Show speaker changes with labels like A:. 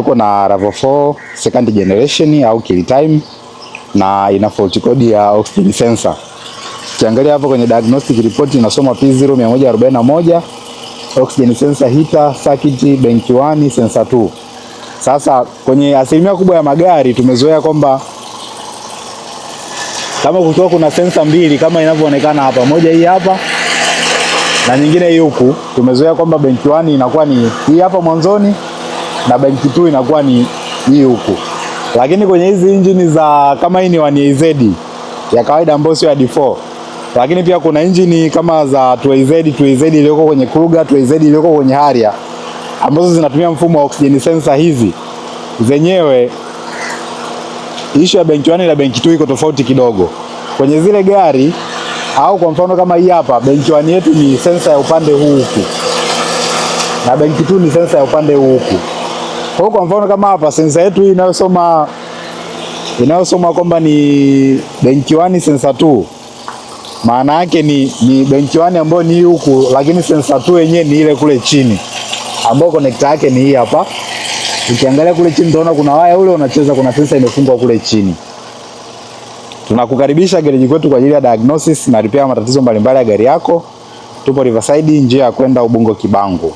A: tuko na RAV4 second generation au kill time na ina fault code ya oxygen sensor. Ukiangalia hapo kwenye diagnostic report inasoma P0141, oxygen sensor heater, circuit bank 1, sensor 2. Sasa kwenye asilimia kubwa ya magari tumezoea kwamba kama kukiwa kuna sensor mbili kama inavyoonekana hapa, moja hii hapa na nyingine hii huku, tumezoea kwamba bank 1 inakuwa ni hii hapa mwanzoni na bank 2 inakuwa ni hii huku. Lakini kwenye hizi engine za kama hii ni 1AZ ya kawaida ambayo sio ya D4. Lakini pia kuna engine kama za 2AZ iliyoko kwenye Kruger, 2AZ iliyoko kwenye Harrier ambazo zinatumia mfumo wa oxygen sensor. Hizi zenyewe issue ya bank 1 na bank 2 iko tofauti kidogo. Kwenye zile gari au kwa mfano kama hii hapa, bank 1 yetu ni sensor ya upande huu huku na bank 2 ni sensor ya upande huu huku. Kwa mfano kama hapa sensor yetu hii inayosoma kwamba ni bank 1 sensor 2, maana yake ni bank 1 ambayo ni huku, lakini sensor 2 yenyewe ni ile kule chini ambayo connector yake ni hii hapa. Ukiangalia kule chini utaona kuna waya ule unacheza, kuna sensor imefungwa kule chini. Tunakukaribisha gereji kwetu kwa ajili ya diagnosis na repair matatizo mbalimbali ya gari yako. Tupo Riverside, njia ya kwenda Ubungo Kibangu.